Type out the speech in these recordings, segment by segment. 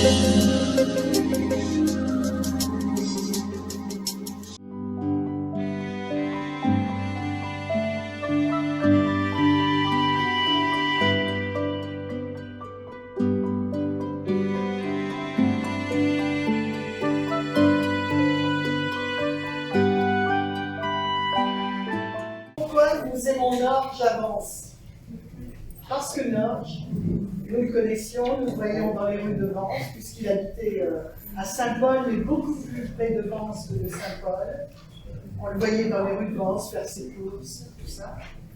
Pourquoi nous aimons Norge avance? Parce que Norge, nous le connaissions, nous le voyions dans les rues de Vence, puisqu'il habitait à Saint-Paul, mais beaucoup plus près de Vence que de Saint-Paul. On le voyait dans les rues de Vence faire ses courses, tout ça.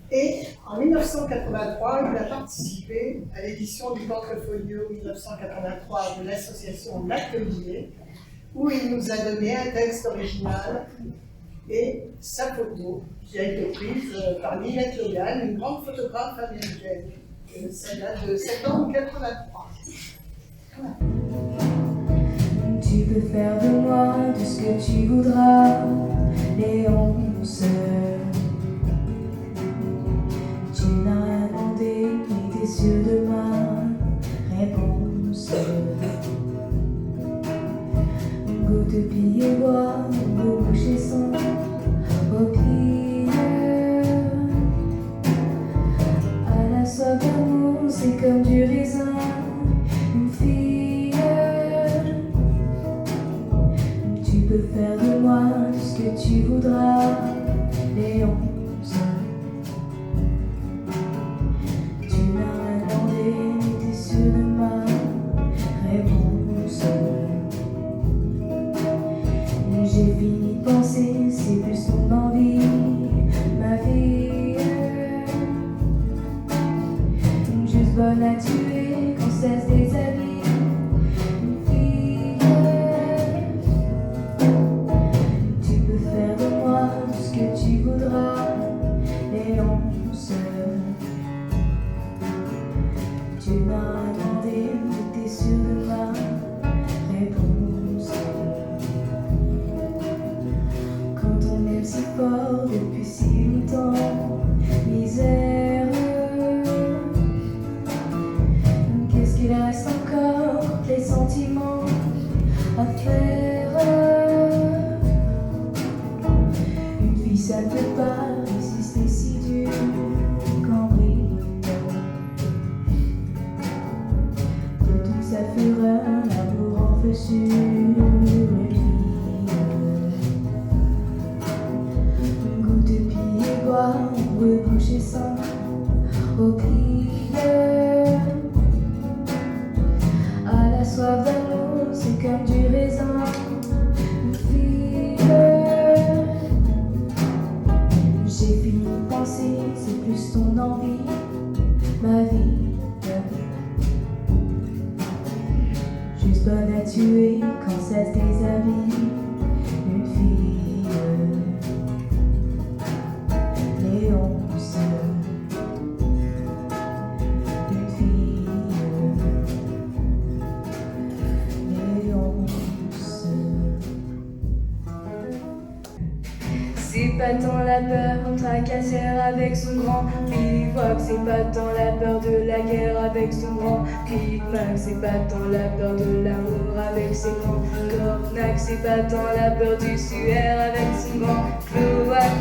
Et en 1983, il a participé à l'édition du Portfolio 1983 de l'association L'Atelier, où il nous a donné un texte original et sa photo, qui a été prise par Ninette Logan, une grande photographe américaine. Ça date de septembre 1983. Voilà. Tu peux faire de moi tout ce que tu voudras, Léonce. Tu n'as rien demandé, mais t'es sûr de ma réponse. Goûte de pille et bois, nos bouchées sans opinion. À la soif d'amour, c'est comme du raisin, une fille. Tu peux faire de moi tout ce que tu voudras, Léonce. Tu n'as rien demandé, mais t'es sûr de ma réponse. J'ai fini de penser, c'est plus ton envie, ma vie. Juste bonne à tuer quand cesse des habits, une fille. Tu peux faire de moi tout ce que tu voudras, Léonce. Tu n'as rien demandé, mais t'es sûr de ma réponse. Quand on aime si fort depuis si longtemps, misère. Qu'est-ce qu'il reste encore, les sentiments à faire? Une fille ça ne peut pas résister si dur qu'en brille. De toute sa fureur, l'amour en feu sur une fille. Goutte de pille et bois, on veut boucher sans opinion. À la soif d'amour, c'est comme du raisin, une fille. J'ai fini de penser, c'est plus ton envie, ma vie. Juste bonne à tuer quand cesse tes habits, une fille. Léonce, une fille. Léonce. C'est pas tant la peur qu'on tracassère avec son grand bivouac. C'est pas tant la peur de la guerre avec son grand Big-Mac. C'est pas tant la peur de l'amour avec ses grands cornacs. C'est pas tant la peur du suaire avec son grand cloac.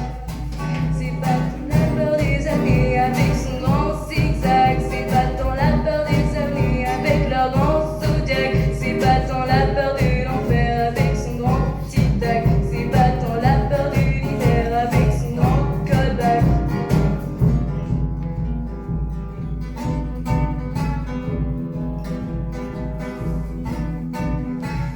C'est pas tant la peur des amis avec son grand zigzag. C'est pas tant la peur des amis avec leur grand zodiac. C'est pas tant la peur de l'enfer avec son grand tic-tac. C'est pas tant la peur de l'hiver avec son grand callback.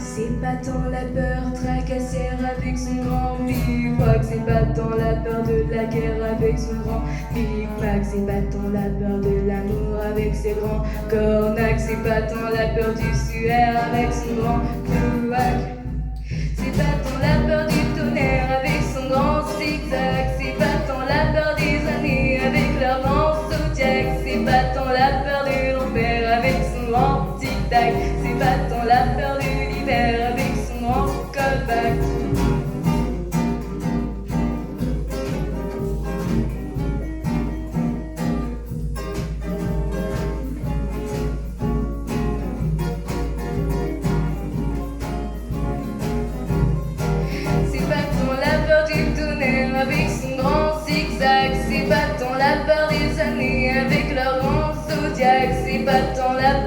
C'est pas tant la peur tracassère avec son grand bivouac. C'est pas tant la peur de la guerre avec son grand Big Mac. C'est pas tant la peur de l'amour avec ses grands cornacs. C'est pas tant la peur du suaire avec son grand cloac. C'est pas tant la peur du tonnerre avec son grand zigzag. C'est pas tant la peur des années avec leur grand zodiac. C'est pas tant la peur de l'enfer avec son grand tic-tac. C'est pas tant la peur de l'hiver avec son grand callback.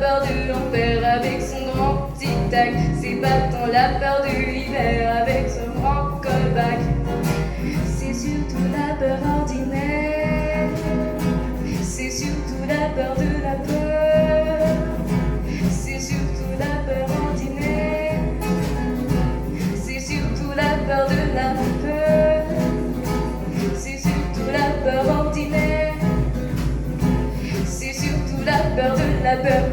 perdu l'enfer avec son grand tic-tac. C'est Patton l'a perdu l'hiver avec son grand callback. C'est surtout la peur ordinaire, c'est surtout la peur de la peur, c'est surtout la peur ordinaire, c'est surtout la peur de la peur, c'est surtout la peur ordinaire, c'est surtout la peur de la peur.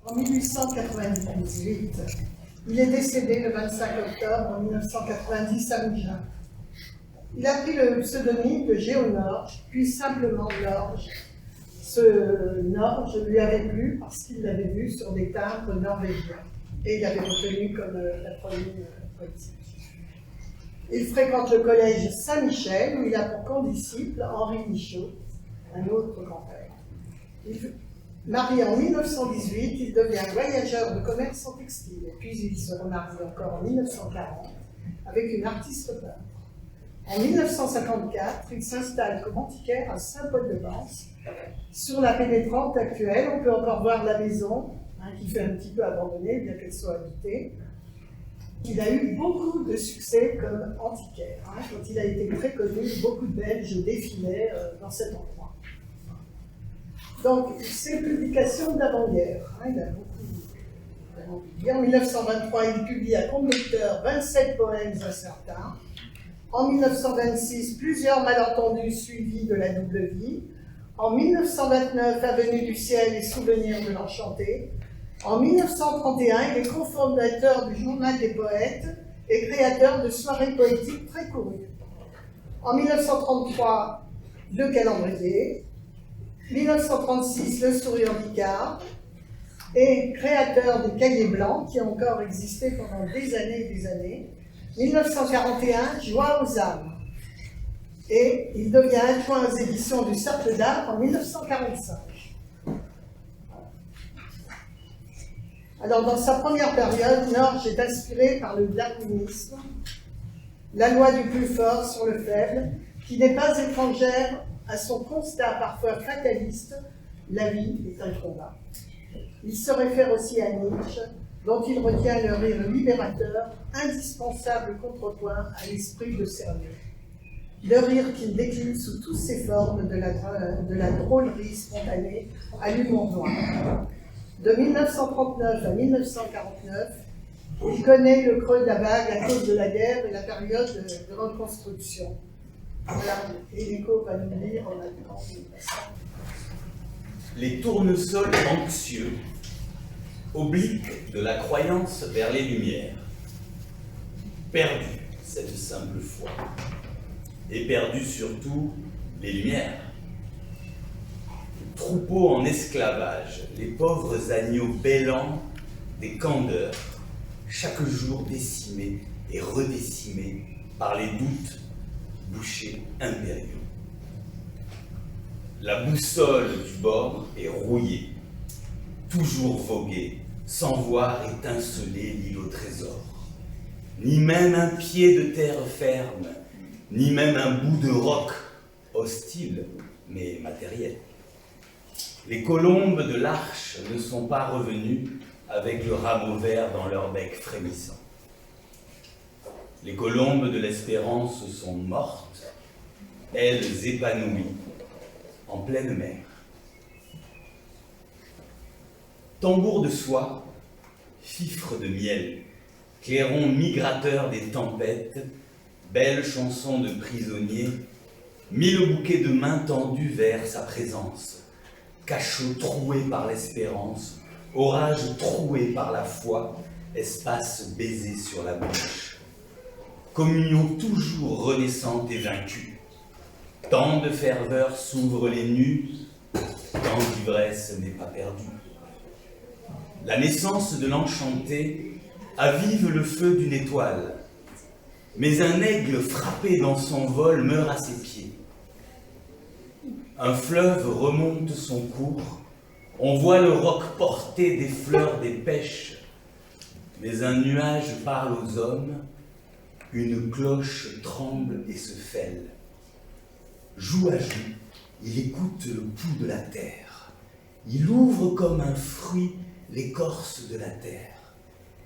En 1898, il est décédé le 25 octobre 1990 à Mougins. Il a pris le pseudonyme de Géonorge, puis simplement Norge. Ce Norge lui avait plu parce qu'il l'avait vu sur des timbres norvégiens et il l'avait retenu comme patronyme poétique. Il fréquente le collège Saint-Michel où il a pour condisciple Henri Michaud, un autre grand-père. Marié en 1918, il devient voyageur de commerce en textile, et puis il se remarie encore en 1940 avec une artiste peintre. En 1954, il s'installe comme antiquaire à Saint-Paul-de-Vence. Sur la pénétrante actuelle, on peut encore voir la maison, qui fait un petit peu abandonnée, bien qu'elle soit habitée. Il a eu beaucoup de succès comme antiquaire. Quand il a été très connu, beaucoup de Belges défilaient dans cet endroit. Donc, c'est publication d'avant-guerre. Il a beaucoup d'avant-guerre. En 1923, il publie à compte lecteur 27 poèmes incertains. En 1926, plusieurs malentendus suivis de la double vie. En 1929, Avenue du ciel et souvenirs de l'enchanté. En 1931, il est cofondateur du Journal des poètes et créateur de soirées poétiques très courues. En 1933, le calendrier. 1936, le sourire Picard, et créateur des cahiers blancs qui ont encore existé pendant des années et des années. 1941, Joie aux âmes. Et il devient adjoint aux éditions du Cercle d'Art en 1945. Alors, dans sa première période, Norge est inspiré par le darwinisme, la loi du plus fort sur le faible, qui n'est pas étrangère à son constat parfois fataliste, la vie est un combat. Il se réfère aussi à Nietzsche, dont il retient le rire libérateur, indispensable contrepoint à l'esprit de sérieux. Le rire qu'il décline sous toutes ses formes, de la drôlerie spontanée à l'humour noir. De 1939 à 1949, il connaît le creux de la vague à cause de la guerre et la période de reconstruction. Voilà, et l'écho va nous lire en attendant. Les tournesols anxieux, obliques de la croyance vers les lumières. Perdu cette simple foi, et perdu surtout les lumières. Troupeaux en esclavage, les pauvres agneaux bêlants des candeurs, chaque jour décimés et redécimés par les doutes, bouchers impériaux. La boussole du bord est rouillée, toujours voguée, sans voir étinceler l'île au trésor. Ni même un pied de terre ferme, ni même un bout de roc, hostile mais matériel. Les colombes de l'arche ne sont pas revenues avec le rameau vert dans leur bec frémissant. Les colombes de l'espérance sont mortes, elles épanouies, en pleine mer. Tambour de soie, fifre de miel, clairon migrateur des tempêtes, belle chanson de prisonnier, mille bouquets de mains tendues vers sa présence, cachot troué par l'espérance, orage troué par la foi, espace baisé sur la bouche. Communion toujours renaissante et vaincue. Tant de ferveur s'ouvrent les nues, tant d'ivresse n'est pas perdue. La naissance de l'enchanté avive le feu d'une étoile, mais un aigle frappé dans son vol meurt à ses pieds. Un fleuve remonte son cours, on voit le roc porter des fleurs des pêches, mais un nuage parle aux hommes, une cloche tremble et se fêle. joue à joue, il écoute le pouls de la terre. Il ouvre comme un fruit l'écorce de la terre.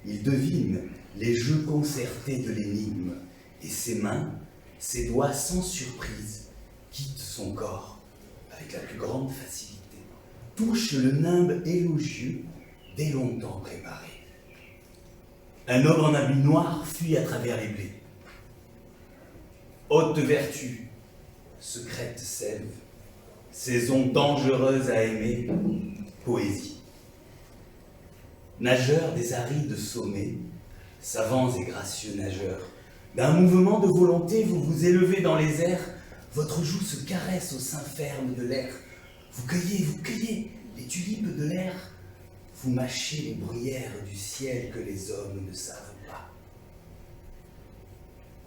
Il devine les jeux concertés de l'énigme, et ses mains, ses doigts sans surprise, quittent son corps avec la plus grande facilité, touchent le nimbe élogieux dès longtemps préparé. Un homme en habit noir fuit à travers les blés. Haute vertu, secrète sève, saison dangereuse à aimer, poésie. Nageurs des arides sommets, savants et gracieux nageurs, d'un mouvement de volonté, vous vous élevez dans les airs, votre joue se caresse au sein ferme de l'air. Vous cueillez les tulipes de l'air, vous mâchez les bruyères du ciel que les hommes ne savent pas.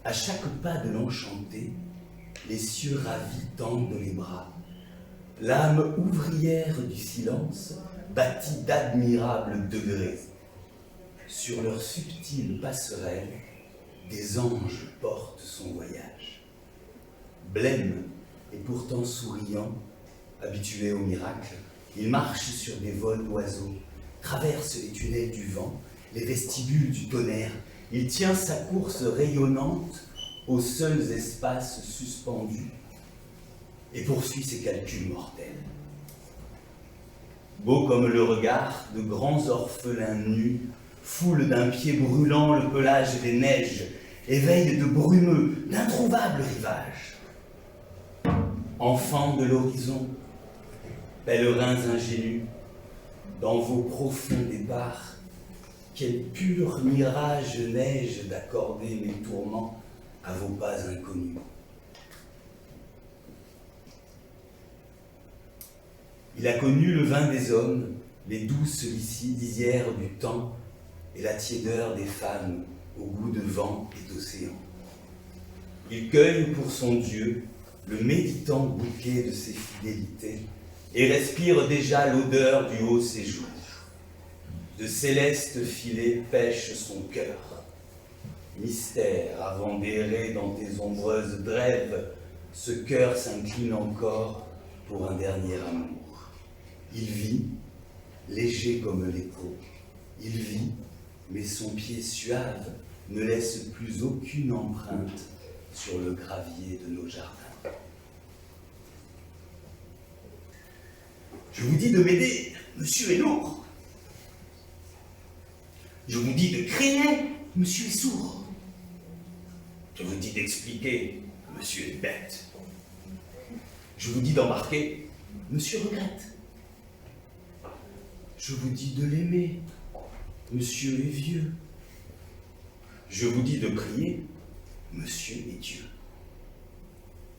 À chaque pas de l'enchanté, les cieux ravis tendent les bras. L'âme ouvrière du silence bâtit d'admirables degrés. Sur leurs subtiles passerelles, des anges portent son voyage. Blême et pourtant souriant, habitué au miracle, il marche sur des vols d'oiseaux, traverse les tunnels du vent, les vestibules du tonnerre. Il tient sa course rayonnante aux seuls espaces suspendus et poursuit ses calculs mortels. Beau comme le regard de grands orphelins nus, foule d'un pied brûlant le pelage des neiges, éveille de brumeux, d'introuvables rivages. Enfants de l'horizon, pèlerins ingénus, dans vos profonds départs, quel pur mirage neige d'accorder mes tourments à vos pas inconnus. Il a connu le vin des hommes, les douces lisières du temps et la tiédeur des femmes au goût de vent et d'océan. Il cueille pour son Dieu le méditant bouquet de ses fidélités et respire déjà l'odeur du haut séjour. De célestes filets pêche son cœur. Mystère, avant d'errer dans tes ombreuses drèves, ce cœur s'incline encore pour un dernier amour. Il vit, léger comme l'écho. Il vit, mais son pied suave ne laisse plus aucune empreinte sur le gravier de nos jardins. Je vous dis de m'aider, monsieur est lourd. Je vous dis de crier, monsieur est sourd. Je vous dis d'expliquer, monsieur est bête. Je vous dis d'embarquer, monsieur regrette. Je vous dis de l'aimer, monsieur est vieux. Je vous dis de prier, monsieur est Dieu.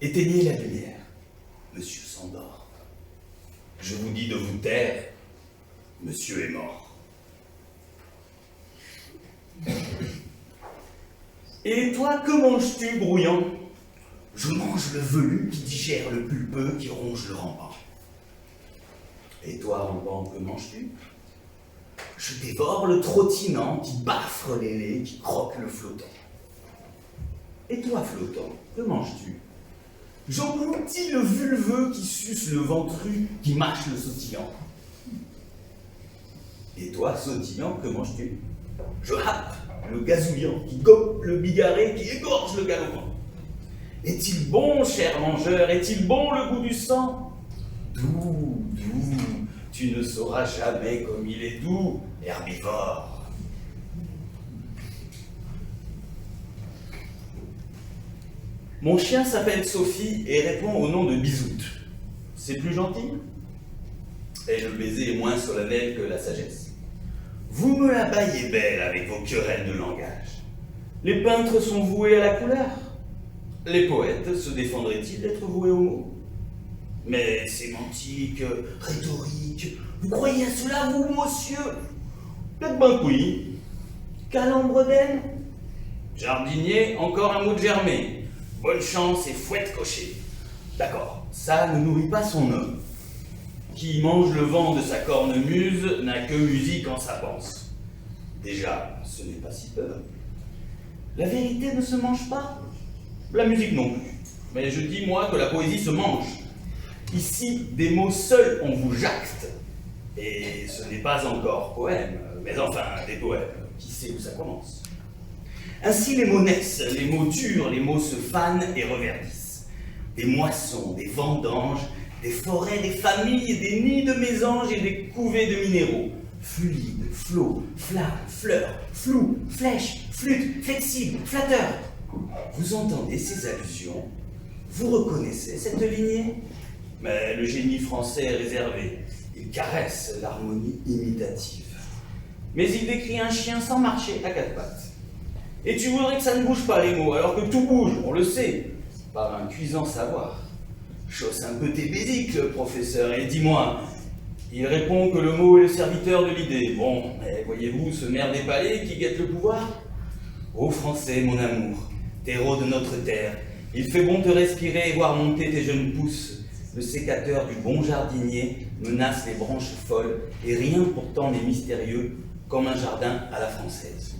Éteignez la lumière, monsieur s'endort. Je vous dis de vous taire, monsieur est mort. Et toi, que manges-tu, brouillant? Je mange le velu qui digère le pulpeux qui ronge le rampant. Et toi, rampant, que manges-tu? Je dévore le trottinant qui baffre les laits, qui croque le flottant. Et toi, flottant, que manges-tu? J'engloutis le vulveux qui suce le ventru, qui mâche le sautillant. Et toi, sautillant, que manges-tu? Je happe le gazouillant qui gobe le bigarré, qui égorge le galopant. Est-il bon, cher mangeur, est-il bon le goût du sang? Doux, doux, tu ne sauras jamais comme il est doux, herbivore. Mon chien s'appelle Sophie et répond au nom de Bisoute. C'est plus gentil? Et le baiser est moins solennel que la sagesse. Vous me la baillez belle avec vos querelles de langage. Les peintres sont voués à la couleur. Les poètes se défendraient-ils d'être voués aux mots? Mais sémantique, rhétorique, vous croyez à cela, vous, monsieur? Peut-être ben oui. Calambre d'aine? Jardinier, encore un mot de germé. Bonne chance et fouette cocher. D'accord, ça ne nourrit pas son homme. Qui mange le vent de sa cornemuse n'a que musique en sa panse. Déjà, ce n'est pas si peu. La vérité ne se mange pas. La musique non plus. mais je dis, moi, que la poésie se mange. Ici, des mots seuls on vous jacte. Et ce n'est pas encore poème, mais enfin, des poèmes. Qui sait où ça commence? Ainsi, les mots naissent, les mots durent, les mots se fanent et reverdissent. Des moissons, des vendanges, des forêts, des familles, des nids de mésanges et des couvées de minéraux. Fluides, flots, flammes, fleurs, flou, flèches, flûtes, flexibles, flatteurs. Vous entendez ces allusions? Vous reconnaissez cette lignée? Mais le génie français est réservé. Il caresse l'harmonie imitative. Mais il décrit un chien sans marcher à quatre pattes. Et tu voudrais que ça ne bouge pas les mots, alors que tout bouge, on le sait, par un cuisant savoir. Chausse un peu tes bésicles, professeur, et dis-moi. Il répond que le mot est le serviteur de l'idée. Bon, mais voyez-vous ce maire des palais qui guette le pouvoir? Ô Français, mon amour, terreau de notre terre, il fait bon te respirer et voir monter tes jeunes pousses. Le sécateur du bon jardinier menace les branches folles, et rien pourtant n'est mystérieux comme un jardin à la française.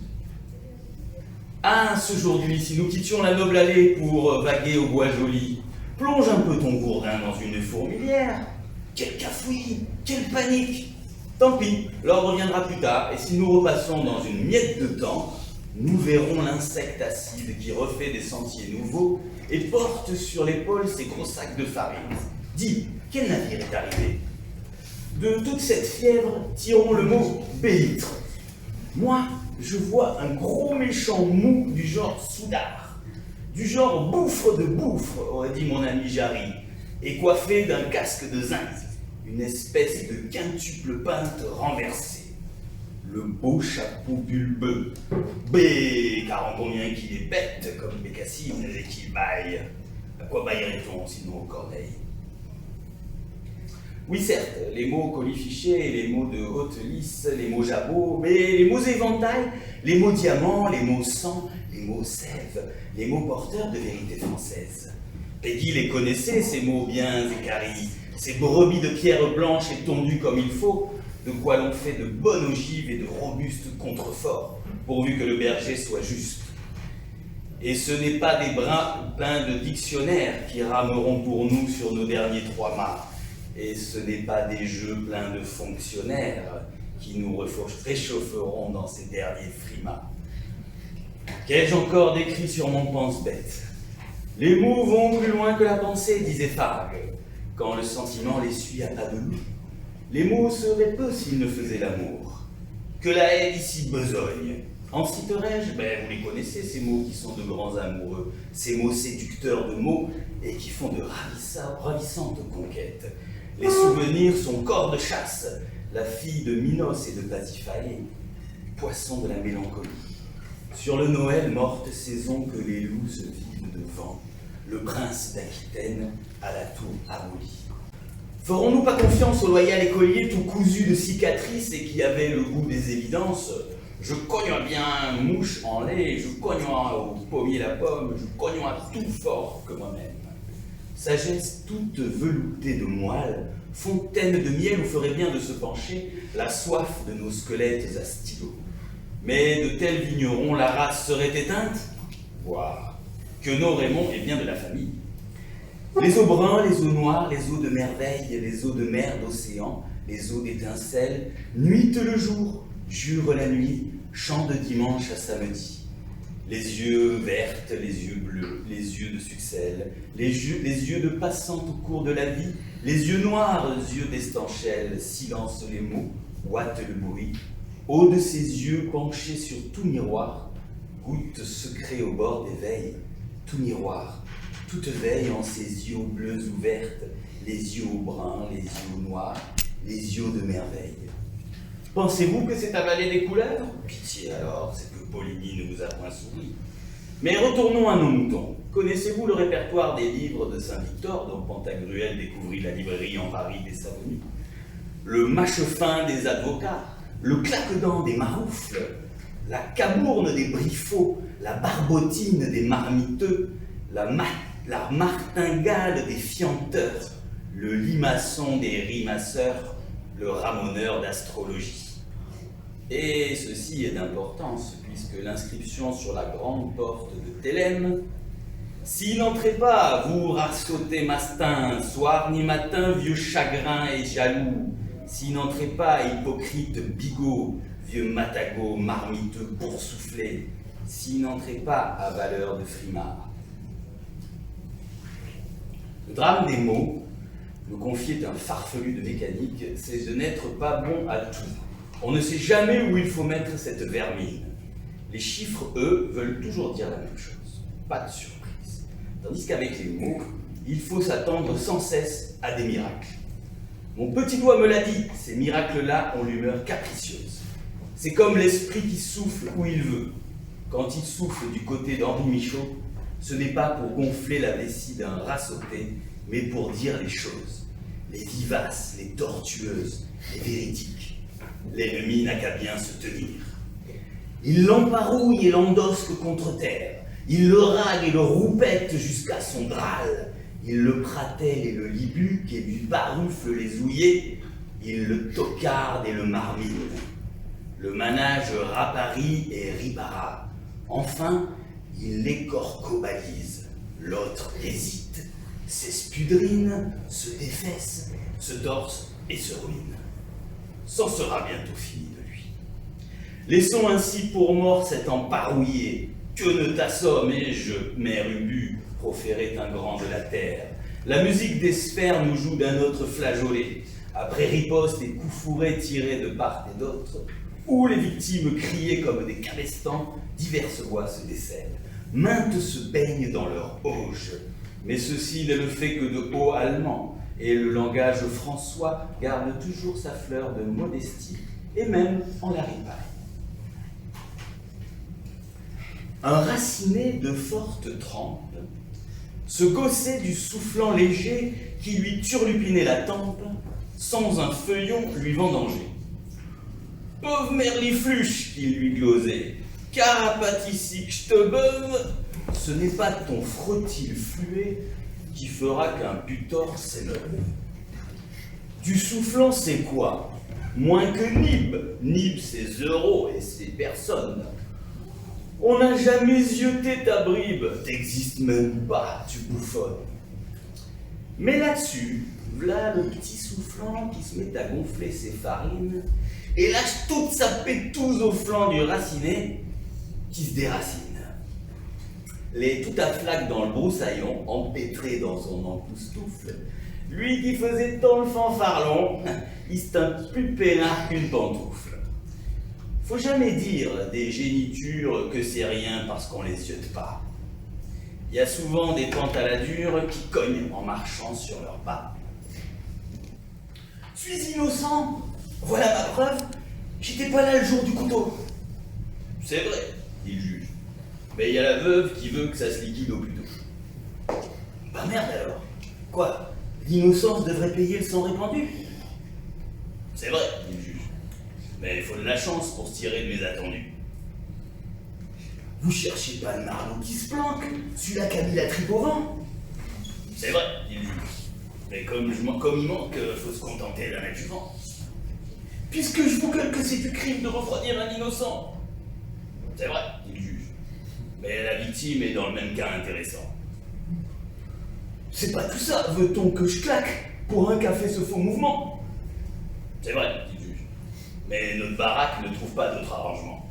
Ah, aujourd'hui, si nous quittions la noble allée pour vaguer au bois joli, plonge un peu ton gourdin dans une fourmilière. Quel cafouillis, quelle panique! Tant pis, l'ordre viendra plus tard, et si nous repassons dans une miette de temps, nous verrons l'insecte acide qui refait des sentiers nouveaux et porte sur l'épaule ses gros sacs de farine. Dis, quel navire est arrivé? De toute cette fièvre, tirons le mot bélitre. Moi, je vois un gros méchant mou du genre soudard, du genre bouffre de bouffre, aurait dit mon ami Jarry, et coiffé d'un casque de zinc, une espèce de quintuple pinte renversée. Le beau chapeau bulbeux, car en combien qu'il est bête comme Bécassine et qu'il baille. À quoi baillerait-on sinon aux corneilles? Oui, certes, les mots colifichés, les mots de haute lice, les mots jabots, mais les mots éventail, les mots diamant, les mots sang, les mots sève, les mots porteurs de vérité française. Peggy les connaissait, ces mots bien équarris, ces brebis de pierre blanche et tondues comme il faut, de quoi l'on fait de bonnes ogives et de robustes contreforts, pourvu que le berger soit juste. Et ce n'est pas des brins pleins de dictionnaires qui rameront pour nous sur nos derniers 3 mâts. Et ce n'est pas des jeux pleins de fonctionnaires qui nous réchaufferont dans ces derniers frimas. Qu'ai-je encore d'écrit sur mon pense-bête? Les mots vont plus loin que la pensée, disait Fargue, quand le sentiment les suit à pas de loup. Les mots seraient peu s'ils ne faisaient l'amour. Que la haine ici besogne. En citerai-je? Vous les connaissez, ces mots qui sont de grands amoureux, ces mots séducteurs de mots et qui font de ravissantes conquêtes. Les souvenirs sont corps de chasse, la fille de Minos et de Pasiphae, poisson de la mélancolie. Sur le Noël, morte saison que les loups se vivent de vent, le prince d'Aquitaine à la tour abolie. Ferons-nous pas confiance au loyal écolier tout cousu de cicatrices et qui avait le goût des évidences? Je cogne bien mouche en lait, je cogne au pommier la pomme, je cogne à tout fort que moi-même. Sagesse toute veloutée de moelle, fontaine de miel où ferait bien de se pencher la soif de nos squelettes à stylo. Mais de tels vignerons, la race serait éteinte? Voire que nos Raymond est bien de la famille. Les eaux bruns, les eaux noires, les eaux de merveille, les eaux de mer, d'océan, les eaux d'étincelles, nuitent le jour, jurent la nuit, chant de dimanche à samedi. Les yeux vertes, les yeux bleus, les yeux de succel, les yeux de passante au cours de la vie, les yeux noirs, les yeux d'Estanchelle, silence les mots, ouate le bruit, haut de ses yeux penchés sur tout miroir, goutte secret au bord des veilles, tout miroir, toute veille en ses yeux bleus ouvertes, les yeux au brun, les yeux noirs, les yeux de merveille. Pensez-vous que c'est avaler des couleurs? Pitié alors, c'est que Poligny ne vous a point souri. Mais retournons à nos moutons. Connaissez-vous le répertoire des livres de Saint-Victor dont Pantagruel découvrit la librairie en Paris des Savonniers? Le mâche-fin des avocats, le claque-dents des maroufles, la cabourne des brifauds, la barbotine des marmiteux, la martingale des fianteurs, le limaçon des rimasseurs, le ramoneur d'astrologie. Et ceci est d'importance, puisque l'inscription sur la grande porte de Thélème S'il n'entrait pas, vous rassauter mastin, soir ni matin, vieux chagrin et jaloux. S'il n'entrait pas, hypocrite bigot, vieux matagot, marmiteux boursouflé. S'il n'entrait pas, à valeur de frimard. Le drame des mots, me confiait un farfelu de mécanique, c'est de n'être pas bon à tout. On ne sait jamais où il faut mettre cette vermine. Les chiffres, eux, veulent toujours dire la même chose. Pas de surprise. Tandis qu'avec les mots, il faut s'attendre sans cesse à des miracles. Mon petit doigt me l'a dit, ces miracles-là ont l'humeur capricieuse. C'est comme l'esprit qui souffle où il veut. Quand il souffle du côté d'Henri Michaud, ce n'est pas pour gonfler la vessie d'un rat sauté, mais pour dire les choses, les vivaces, les tortueuses, les véridiques. L'ennemi n'a qu'à bien se tenir. Il l'emparouille et l'endosque contre terre, il le rague et le roupette jusqu'à son drâle, il le pratelle et le libuque et lui barufle les ouillets, il le tocarde et le marmille. Le manage raparie et ribara. Enfin, il l'écorcobalise. L'autre hésite, s'espudrine, se défesse, se torse et se ruine. C'en sera bientôt fini de lui. Laissons ainsi pour mort cet emparouillé. Que ne t'assomme, et je, mère Ubu, proférait un grand de la terre. La musique des sphères nous joue d'un autre flageolet. Après riposte et coups fourrés tirés de part et d'autre, où les victimes criaient comme des cabestans, diverses voix se décèlent. Maintes se baignent dans leur auge. Mais ceci n'est le fait que de haut allemand, et le langage François garde toujours sa fleur de modestie, et même en la ripaille. Un raciné de forte trempe se gaussait du soufflant léger qui lui turlupinait la tempe, sans un feuillon lui vendanger. Pauvre merlifluche, qu'il lui glosait, carapaticique j'te-beuve, ce n'est pas ton frottil fluet qui fera qu'un butor s'élève. Du soufflant, c'est quoi? Moins que Nib. Nib, c'est euros et c'est personne. On n'a jamais zioté ta bribe, t'existes même pas, tu bouffonnes. Mais là-dessus, v'là le petit soufflant qui se met à gonfler ses farines et lâche toute sa pétouse au flanc du raciné qui se déracine. Les tout à flaque dans le broussaillon, empêtré dans son encoustoufle, lui qui faisait tant le fanfarlon, il se tint plus peinard qu'une pantoufle. Faut jamais dire des génitures que c'est rien parce qu'on les ziote pas. Il y a souvent des pentes à la dure qui cognent en marchant sur leurs pas. Suis innocent, voilà ma preuve, j'étais pas là le jour du couteau. C'est vrai, dit le juge, mais il y a la veuve qui veut que ça se liquide au plus tôt. Bah merde alors, quoi, l'innocence devrait payer le sang répandu? C'est vrai, dit le juge. Mais il faut de la chance pour se tirer de mes attendus. Vous cherchez pas le marlot qui se planque, celui-là qui a mis la tripe au vent? C'est vrai, dit le juge. Mais comme il manque, faut se contenter d'un adjuvant. Puisque je vous gueule que c'est du crime de refroidir un innocent. C'est vrai, dit le juge. Mais la victime est dans le même cas intéressant. C'est pas tout ça, veut-on que je claque pour un qui a fait ce faux mouvement? C'est vrai, dit le juge. Mais notre baraque ne trouve pas d'autre arrangement.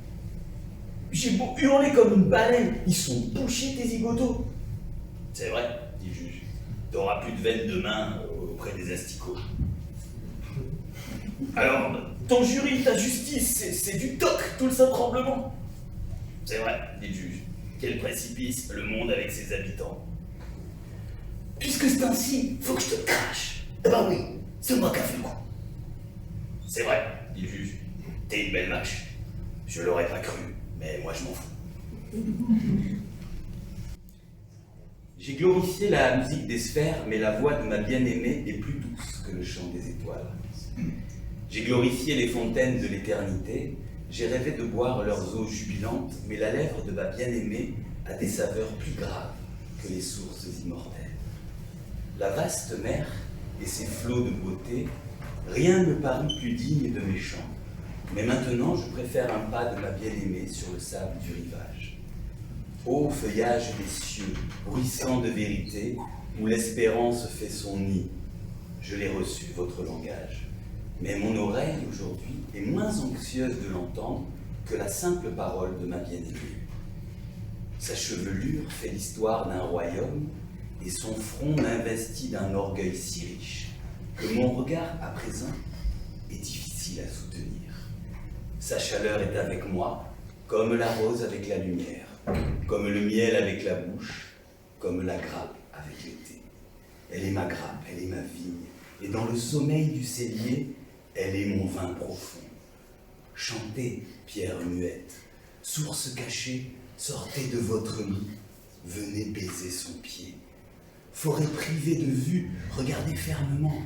J'ai beau hurler comme une baleine, ils sont bouchés tes zigotos. C'est vrai, dit le juge. T'auras plus de veine demain auprès des asticots. Alors, ton jury, ta justice, c'est du toc, tout le saint tremblement. C'est vrai, dit le juge. Quel précipice, le monde avec ses habitants. Puisque c'est ainsi, faut que je te crache. Eh ben oui, c'est moi qui a fait le coup. C'est vrai, dit le juge. T'es une belle vache. Je l'aurais pas cru, mais moi je m'en fous. J'ai glorifié la musique des sphères, mais la voix de ma bien-aimée est plus douce que le chant des étoiles. J'ai glorifié les fontaines de l'éternité, j'ai rêvé de boire leurs eaux jubilantes, mais la lèvre de ma bien-aimée a des saveurs plus graves que les sources immortelles. La vaste mer et ses flots de beauté, rien ne parut plus digne de mes chants, mais maintenant je préfère un pas de ma bien-aimée sur le sable du rivage. Ô feuillage des cieux, bruissant de vérité, où l'espérance fait son nid, je l'ai reçu, votre langage. Mais mon oreille, aujourd'hui, est moins anxieuse de l'entendre que la simple parole de ma bien-aimée. Sa chevelure fait l'histoire d'un royaume, et son front m'investit d'un orgueil si riche, que mon regard, à présent, est difficile à soutenir. Sa chaleur est avec moi, comme la rose avec la lumière, comme le miel avec la bouche, comme la grappe avec l'été. Elle est ma grappe, elle est ma vigne, et dans le sommeil du cellier, elle est mon vin profond. Chantez, pierre muette, source cachée, sortez de votre lit, venez baiser son pied. Forêt privée de vue, regardez fermement.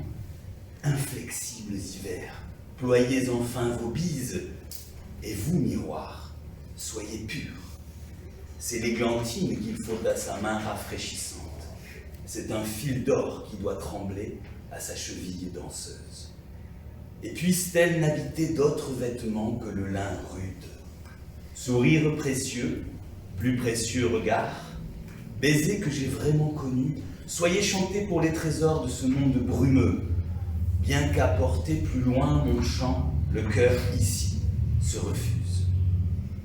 Inflexibles hivers, ployez enfin vos bises, et vous, miroir, soyez purs. C'est l'églantine qu'il faut à sa main rafraîchissante. C'est un fil d'or qui doit trembler à sa cheville danseuse. Et puisse-t-elle n'habiter d'autres vêtements que le lin rude? Sourire précieux, plus précieux regard, baiser que j'ai vraiment connu, soyez chantés pour les trésors de ce monde brumeux, bien qu'à porter plus loin mon chant, le cœur ici se refuse.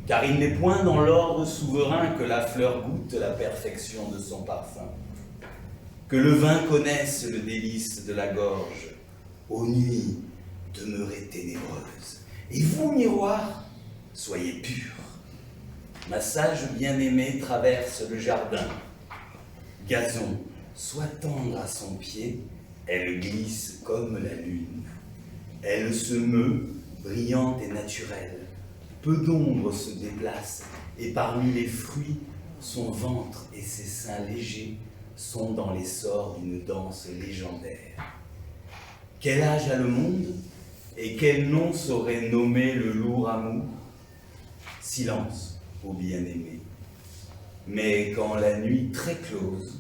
Car il n'est point dans l'ordre souverain que la fleur goûte la perfection de son parfum, que le vin connaisse le délice de la gorge, aux nuits demeurez ténébreuses. Et vous, miroir, soyez purs. Ma sage bien-aimée traverse le jardin. Gazon, sois tendre à son pied, elle glisse comme la lune. Elle se meut, brillante et naturelle. Peu d'ombre se déplacent, et parmi les fruits, son ventre et ses seins légers sont dans l'essor d'une danse légendaire. Quel âge a le monde, et quel nom saurait nommer le lourd amour? Silence, ô bien-aimé. Mais quand la nuit très close,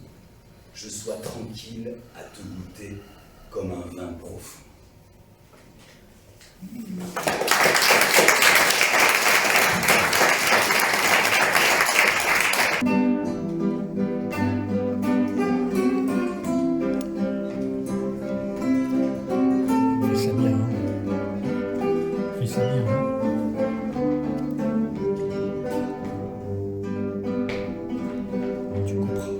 je sois tranquille à te goûter comme un vin profond. Fais ça bien, hein. Fais ça bien, hein. Tu comprends.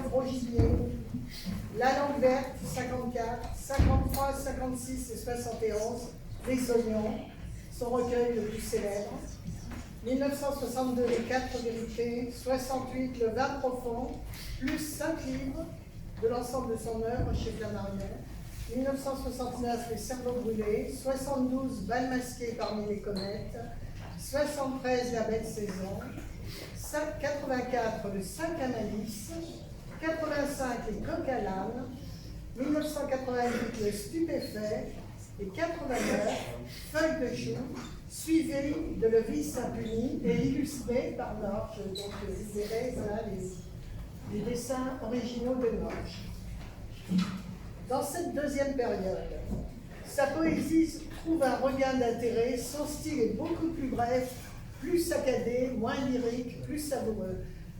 gros gibier, La langue verte, 54, 53, 56 et 71, Les oignons, son recueil le plus célèbre. 1962, Les 4 vérités, 68, Le vin profond, plus 5 livres de l'ensemble de son œuvre chez Flammarion. 1969, Les cerveaux brûlés, 72, Bal masqué parmi les comètes, 73, La belle saison, 84, Le 5 à Malice, 85, Les coqs à l'âne, 1988, Le stupéfait, et 89, Feuilles de chou, suivi de Le vice impuni et illustré par Norge. Donc vous verrez voilà, les dessins originaux de Norge. Dans cette deuxième période, sa poésie trouve un regain d'intérêt, son style est beaucoup plus bref, plus saccadé, moins lyrique, plus savoureux.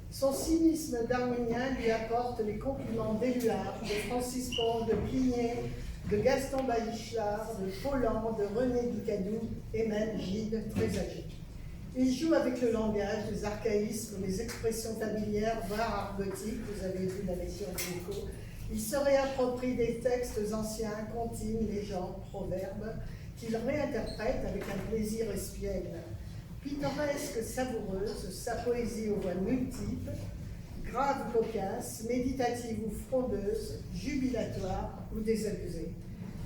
Son cynisme darwinien lui apporte les compliments d'Éluard, de Francis Pont, de Pligney, de Gaston Bachelard, de Folland, de René Guicadou et même Gide, très âgé. Il joue avec le langage, les archaïsmes, les expressions familières, voire argotiques, vous avez vu la lecture de l'écho. Il se réapproprie des textes anciens, comptines, légendes, proverbes, qu'il réinterprète avec un plaisir espiègle. Pittoresque, savoureuse, sa poésie aux voix multiples, grave, cocasse, méditative ou frondeuse, jubilatoire ou désabusée.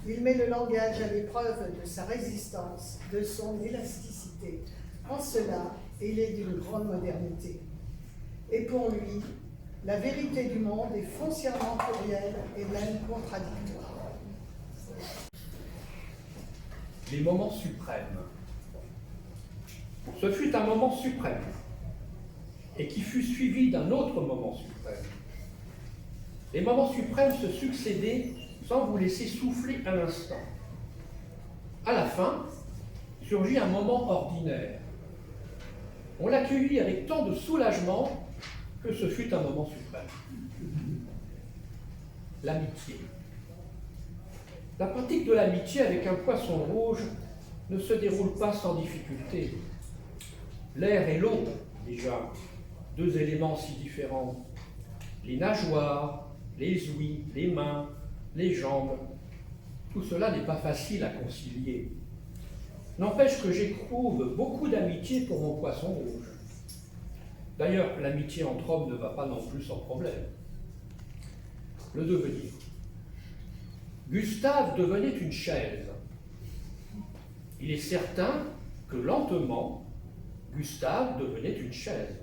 Il met le langage à l'épreuve de sa résistance, de son élasticité. En cela, il est d'une grande modernité. Et pour lui, la vérité du monde est foncièrement plurielle et même contradictoire. Les moments suprêmes. Ce fut un moment suprême, et qui fut suivi d'un autre moment suprême. Les moments suprêmes se succédaient sans vous laisser souffler un instant. À la fin, surgit un moment ordinaire. On l'accueillit avec tant de soulagement que ce fut un moment suprême. L'amitié. La pratique de l'amitié avec un poisson rouge ne se déroule pas sans difficulté. L'air et l'eau, déjà, deux éléments si différents. Les nageoires, les ouïes, les mains, les jambes, tout cela n'est pas facile à concilier. N'empêche que j'éprouve beaucoup d'amitié pour mon poisson rouge. D'ailleurs, l'amitié entre hommes ne va pas non plus sans problème. Le devenir. Gustave devenait une chaise. Il est certain que lentement, Gustave devenait une chaise.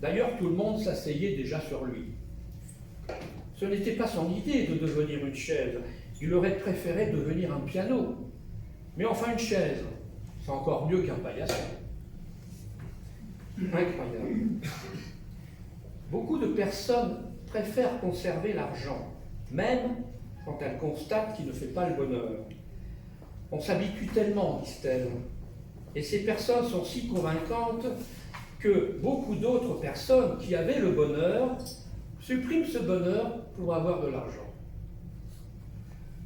D'ailleurs, tout le monde s'asseyait déjà sur lui. Ce n'était pas son idée de devenir une chaise. Il aurait préféré devenir un piano. Mais enfin, une chaise, c'est encore mieux qu'un paillasson. Incroyable. Beaucoup de personnes préfèrent conserver l'argent, même quand elles constatent qu'il ne fait pas le bonheur. On s'habitue tellement, disent-elles. Et ces personnes sont si convaincantes que beaucoup d'autres personnes qui avaient le bonheur suppriment ce bonheur pour avoir de l'argent.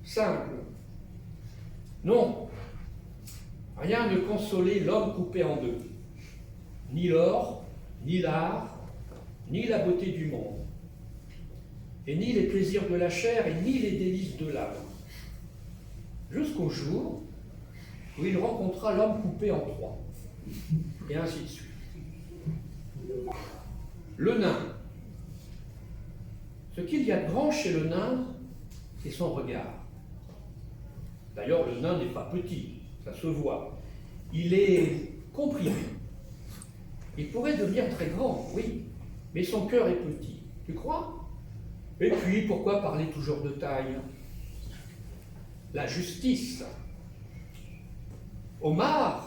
Simple. Non, rien ne consolait l'homme coupé en deux. Ni l'or, ni l'art, ni la beauté du monde. Et ni les plaisirs de la chair, et ni les délices de l'âme. Jusqu'au jour où il rencontra l'homme coupé en trois. Et ainsi de suite. Le nain. Ce qu'il y a de grand chez le nain, c'est son regard. D'ailleurs, le nain n'est pas petit, ça se voit. Il est comprimé. Il pourrait devenir très grand, oui, mais son cœur est petit. Tu crois? Et puis, pourquoi parler toujours de taille? La justice. Omar,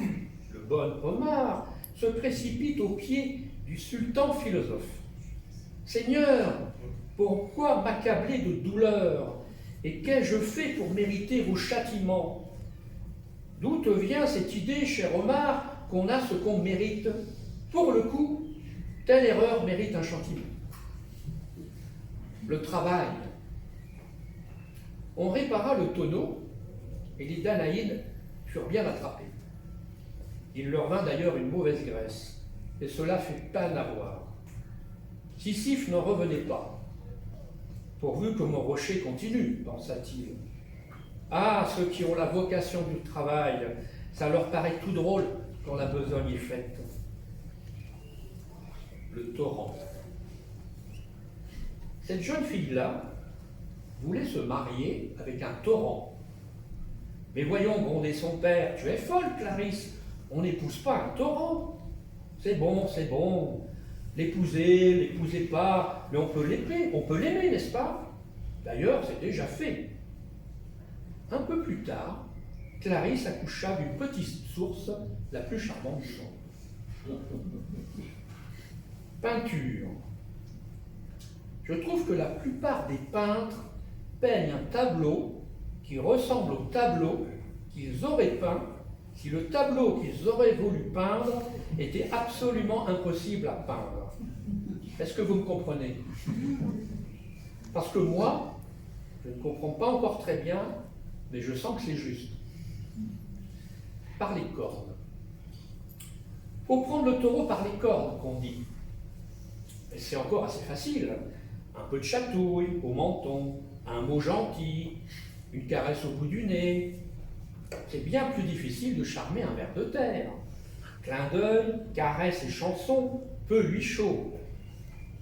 le bon Omar, se précipite aux pieds du sultan philosophe. Seigneur, pourquoi m'accabler de douleur? Et qu'ai-je fait pour mériter vos châtiments? D'où te vient cette idée, cher Omar, qu'on a ce qu'on mérite? Pour le coup, telle erreur mérite un châtiment. Le travail. On répara le tonneau et les Danaïdes furent bien attrapés. Il leur vint d'ailleurs une mauvaise graisse, et cela fut peine à voir. Sisyphe n'en revenait pas. Pourvu que mon rocher continue, pensa-t-il. Ah, ceux qui ont la vocation du travail, ça leur paraît tout drôle quand la besogne est faite. Le torrent. Cette jeune fille-là voulait se marier avec un torrent. Mais voyons, grondait son père, tu es folle, Clarisse, on n'épouse pas un torrent. C'est bon, l'épousez pas, mais on peut l'aimer, n'est-ce pas? D'ailleurs, c'est déjà fait. Un peu plus tard, Clarisse accoucha d'une petite source, la plus charmante du monde. Peinture. Je trouve que la plupart des peintres peignent un tableau qui ressemble au tableau qu'ils auraient peint si le tableau qu'ils auraient voulu peindre était absolument impossible à peindre. Est-ce que vous me comprenez? Parce que moi, je ne comprends pas encore très bien, mais je sens que c'est juste. Par les cornes. Il faut prendre le taureau par les cornes, qu'on dit. Et c'est encore assez facile. Un peu de chatouille au menton, un mot gentil, une caresse au bout du nez. C'est bien plus difficile de charmer un ver de terre. Clin d'œil, caresse et chanson, peu lui chaud.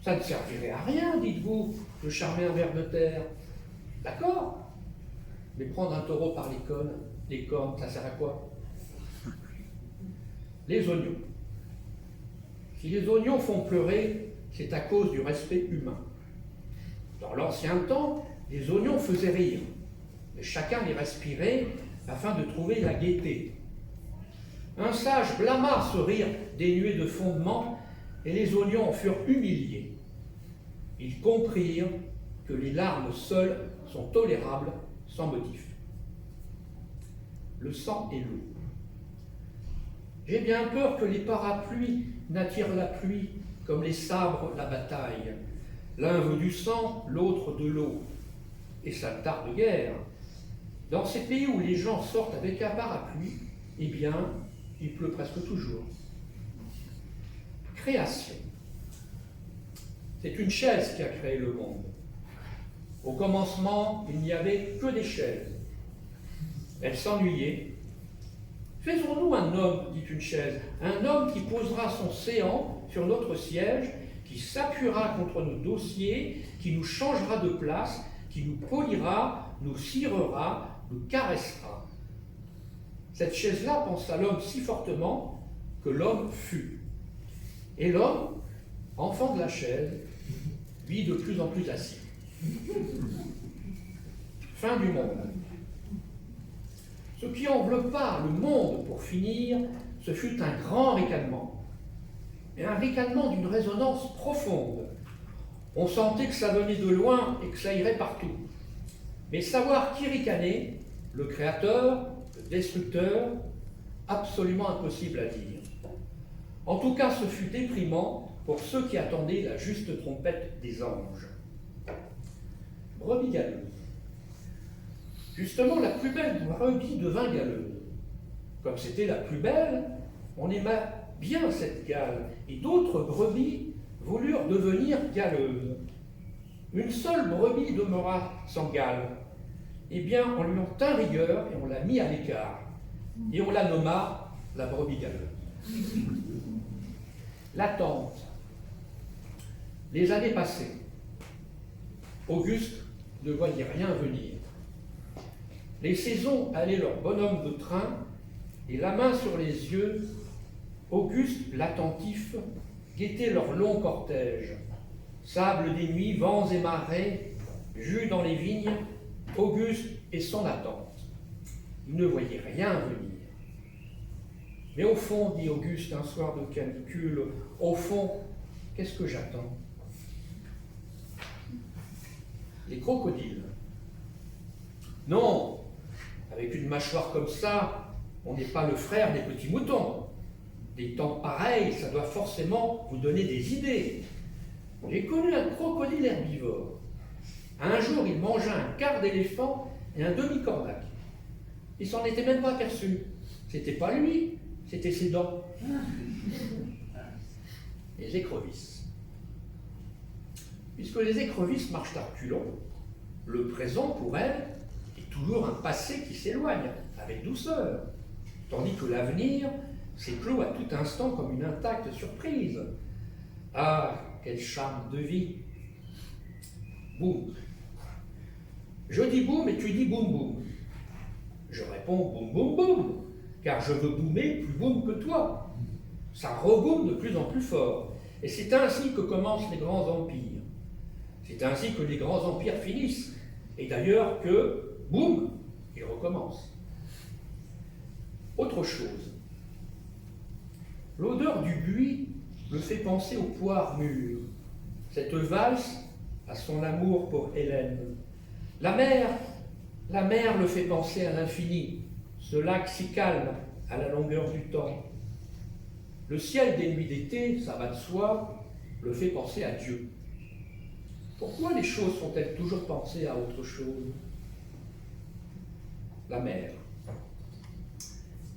Ça ne servirait à rien, dites-vous, de charmer un ver de terre. D'accord? Mais prendre un taureau par les cornes, ça sert à quoi? Les oignons. Si les oignons font pleurer, c'est à cause du respect humain. Dans l'ancien temps, les oignons faisaient rire, mais chacun les respirait afin de trouver la gaieté. Un sage blâma ce rire dénué de fondement, et les oignons en furent humiliés. Ils comprirent que les larmes seules sont tolérables sans motif. Le sang et l'eau. J'ai bien peur que les parapluies n'attirent la pluie comme les sabres la bataille. L'un veut du sang, l'autre de l'eau. Et ça ne tarde guère. Dans ces pays où les gens sortent avec un parapluie, eh bien, il pleut presque toujours. Création. C'est une chaise qui a créé le monde. Au commencement, il n'y avait que des chaises. Elle s'ennuyait. Faisons-nous un homme, dit une chaise, un homme qui posera son séant sur notre siège, qui s'appuiera contre nos dossiers, qui nous changera de place, qui nous polira, nous cirera, nous caressera. Cette chaise-là pensa l'homme si fortement que l'homme fut. Et l'homme, enfant de la chaise, vit de plus en plus assis. Fin du monde. Ce qui enveloppa le monde pour finir, ce fut un grand ricanement. Et un ricanement d'une résonance profonde. On sentait que ça venait de loin et que ça irait partout. Mais savoir qui ricanait, le créateur, le destructeur, absolument impossible à dire. En tout cas, ce fut déprimant pour ceux qui attendaient la juste trompette des anges. Brebis galeuse. Justement, la plus belle brebis devint galeuse. Comme c'était la plus belle, on aima bien cette gale, et d'autres brebis voulurent devenir galeuses. Une seule brebis demeura sans gale. Eh bien, on lui en tint rigueur et on l'a mis à l'écart. Et on la nomma la brebis galeuse. L'attente. Les années passées. Auguste ne voyait rien venir. Les saisons allaient leur bonhomme de train, et la main sur les yeux, Auguste, l'attentif, guettait leur long cortège. Sable des nuits, vents et marais, jus dans les vignes, Auguste et son attente. Il ne voyait rien venir. Mais au fond, dit Auguste un soir de canicule, au fond, qu'est-ce que j'attends? Les crocodiles. Non, avec une mâchoire comme ça, on n'est pas le frère des petits moutons. Des temps pareils, ça doit forcément vous donner des idées. J'ai connu un crocodile herbivore. Un jour, il mangea un quart d'éléphant et un demi-cornac. Il s'en était même pas aperçu. C'était pas lui, c'était ses dents. Les écrevisses. puisque les écrevisses marchent à reculons, le présent, pour elles, est toujours un passé qui s'éloigne, avec douceur, tandis que l'avenir s'éclot à tout instant comme une intacte surprise. Ah, quel charme de vie! Boum. Je dis boum et tu dis boum boum. Je réponds boum boum boum, car je veux boomer plus boum que toi. Ça reboume de plus en plus fort, et c'est ainsi que commencent les grands empires. C'est ainsi que les grands empires finissent, et d'ailleurs que, boum, ils recommencent. Autre chose, l'odeur du buis me fait penser aux poires mûres. Cette valse a son amour pour Hélène. La mer le fait penser à l'infini, ce lac si calme à la longueur du temps. Le ciel des nuits d'été, ça va de soi, le fait penser à Dieu. Pourquoi les choses font-elles toujours penser à autre chose? La mer.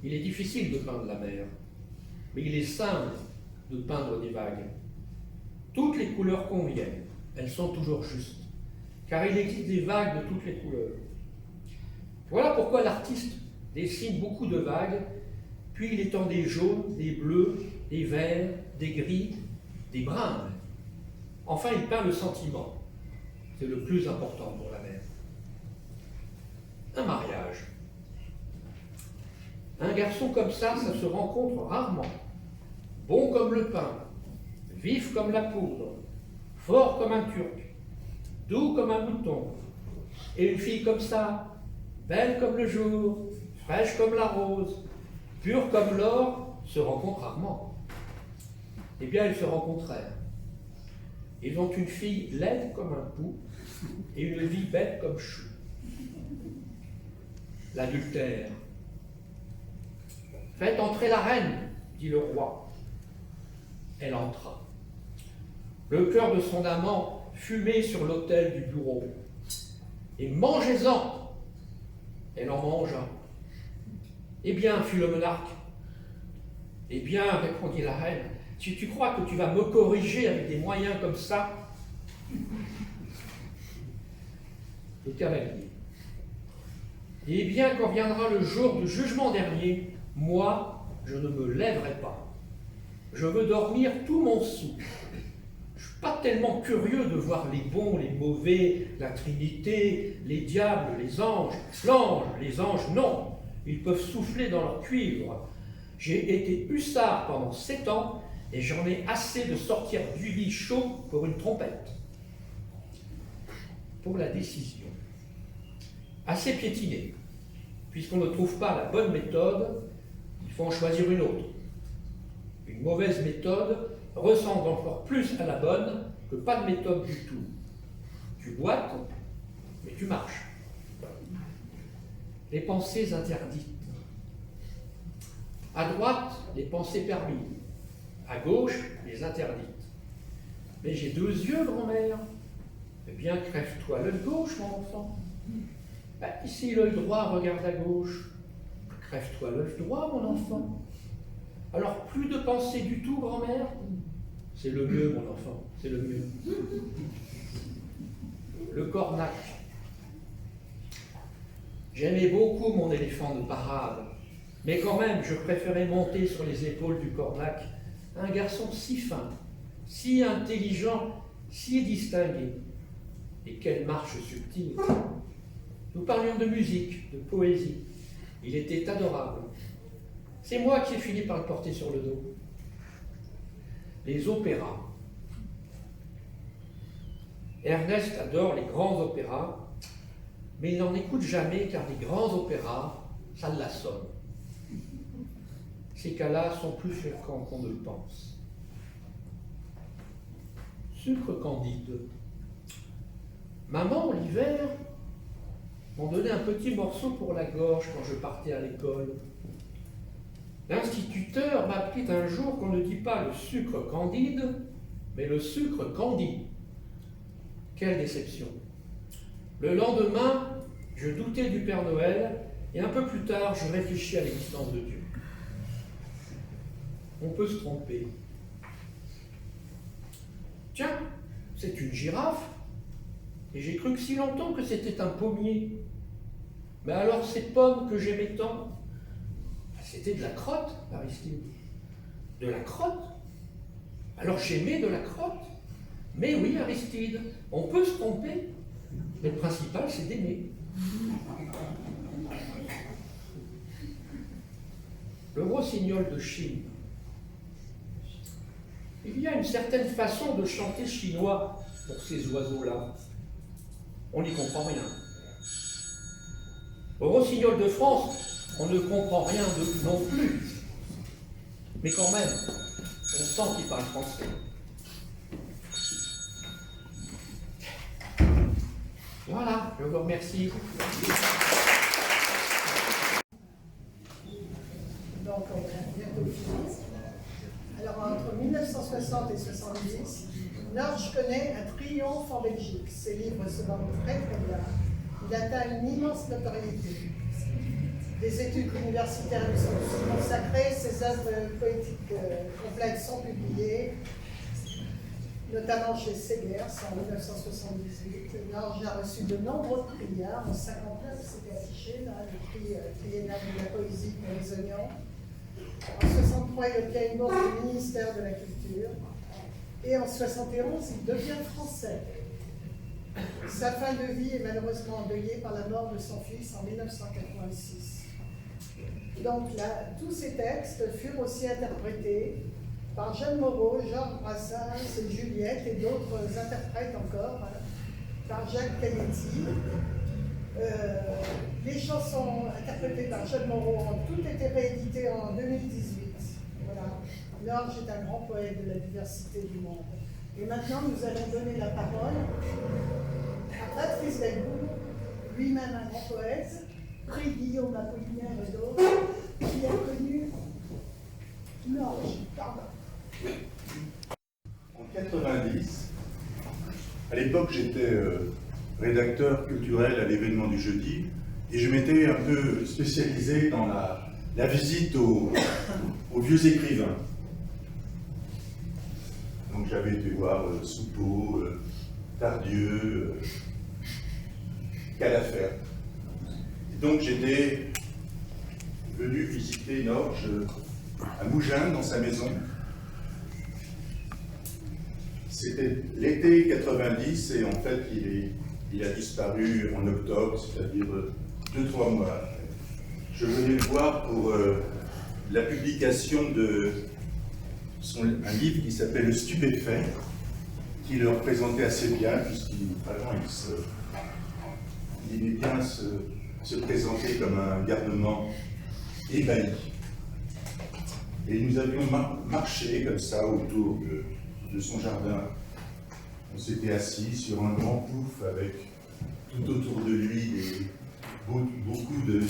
Il est difficile de peindre la mer, mais il est simple de peindre des vagues. Toutes les couleurs conviennent, elles sont toujours justes, car il existe des vagues de toutes les couleurs. Voilà pourquoi l'artiste dessine beaucoup de vagues, puis il étend des jaunes, des bleus, des verts, des gris, des bruns. Enfin, il peint le sentiment. C'est le plus important pour la mer. Un mariage. Un garçon comme ça se rencontre rarement. Bon comme le pain, vif comme la poudre, fort comme un turc, doux comme un mouton. Et une fille comme ça, belle comme le jour, fraîche comme la rose, pure comme l'or, se rencontrent rarement. Eh bien, ils se rencontrèrent. Ils ont une fille laide comme un pou et une vie bête comme chou. L'adultère. Faites entrer la reine, dit le roi. Elle entra. Le cœur de son amant fumait sur l'autel du bureau. Et mangez-en. Elle en mangea. Eh bien, fit le monarque. Eh bien, répondit la reine, si tu crois que tu vas me corriger avec des moyens comme ça, le cavalier. Eh bien, quand viendra le jour du jugement dernier, moi, je ne me lèverai pas. Je veux dormir tout mon sou. Je ne suis pas tellement curieux de voir les bons, les mauvais, la Trinité, les diables, les anges. L'ange, les anges, non. Ils peuvent souffler dans leur cuivre. J'ai été hussard pendant 7 ans et j'en ai assez de sortir du lit chaud pour une trompette. Pour la décision. Assez piétinée. Puisqu'on ne trouve pas la bonne méthode, il faut en choisir une autre. Une mauvaise méthode ressemble encore plus à la bonne que pas de méthode du tout. Tu boites, mais tu marches. Les pensées interdites. À droite, les pensées permises. À gauche, les interdites. Mais j'ai 2 yeux, grand-mère. Eh bien, crève-toi l'œil gauche, mon enfant. Ici, l'œil droit regarde à gauche. Crève-toi l'œil droit, mon enfant. Alors, plus de pensée du tout, grand-mère? C'est le mieux, mon enfant, c'est le mieux. Le cornac. J'aimais beaucoup mon éléphant de parade, mais quand même, je préférais monter sur les épaules du cornac, un garçon si fin, si intelligent, si distingué. Et quelle marche subtile! Nous parlions de musique, de poésie. Il était adorable. C'est moi qui ai fini par le porter sur le dos. Les opéras. Ernest adore les grands opéras, mais il n'en écoute jamais car les grands opéras, ça l'assomme. Ces cas-là sont plus fréquents qu'on ne le pense. Sucre candide. Maman, l'hiver, m'en donnait un petit morceau pour la gorge quand je partais à l'école. L'instituteur m'apprit un jour qu'on ne dit pas le sucre candide, mais le sucre candide. Quelle déception! Le lendemain, je doutais du Père Noël, et un peu plus tard, je réfléchis à l'existence de Dieu. On peut se tromper. Tiens, c'est une girafe. Et j'ai cru que si longtemps que c'était un pommier. Mais alors ces pommes que j'aimais tant, c'était de la crotte, Aristide. De la crotte. Alors j'aimais de la crotte. Mais oui, Aristide, on peut se tromper. Mais le principal, c'est d'aimer. Le rossignol de Chine. Il y a une certaine façon de chanter chinois pour ces oiseaux-là. On n'y comprend rien. Au rossignol de France, on ne comprend rien non plus. Mais quand même, on sent qu'il parle français. Voilà, je vous remercie. Donc, on a bientôt fini. Alors, entre 1960 et 1970, Norge connaît un triomphe en Belgique. Ses livres se vendent très très bien. Il atteint une immense notoriété. Des études universitaires lui sont aussi consacrées. Ses œuvres poétiques complètes sont publiées, notamment chez Segers en 1978. Norge a reçu de nombreux prix. En 1959, c'était affiché, là, le prix triennal de la poésie pour les oignons. En 1963, il obtient une bourse du ministère de la Culture. Et en 1971, il devient français. Sa fin de vie est malheureusement endeuillée par la mort de son fils en 1986. Donc là, tous ces textes furent aussi interprétés par Jeanne Moreau, Georges Brassens, Juliette et d'autres interprètes encore, par Jacques Canetti. Les chansons interprétées par Jeanne Moreau ont toutes été rééditées en 2018. Voilà. Norge est un grand poète de la diversité du monde. Et maintenant, nous allons donner la parole à Patrice Belboul, lui-même un grand poète, prix Guillaume Apollinaire et d'autres, qui a connu Norge. Pardon. En 90, à l'époque, j'étais rédacteur culturel à l'événement du jeudi, et je m'étais un peu spécialisé dans la visite aux vieux écrivains. Donc j'avais été voir Soupeau, Tardieu, Calafert. Et donc j'étais venu visiter Norge à Mougins, dans sa maison. C'était l'été 90 et en fait il a disparu en octobre, c'est-à-dire 2-3 mois après. Je venais le voir pour la publication de un livre qui s'appelle Le Stupéfait, qui le représentait assez bien, puisqu'il aimait bien se présenter comme un garnement ébahi. Et nous avions marché comme ça autour de son jardin. On s'était assis sur un grand pouf avec tout autour de lui beaucoup de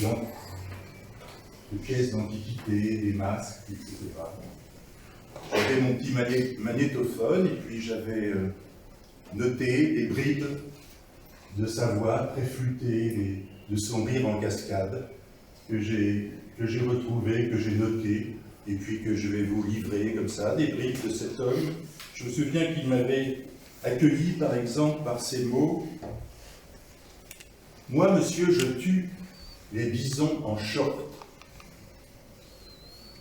pièces d'antiquité, des masques, etc. J'avais mon petit magnétophone et puis j'avais noté des bribes de sa voix très flûtée, de son rire en cascade que j'ai retrouvé, que j'ai noté et puis que je vais vous livrer comme ça, des bribes de cet homme. Je me souviens qu'il m'avait accueilli par exemple par ces mots: « Moi, monsieur, je tue les bisons en short. »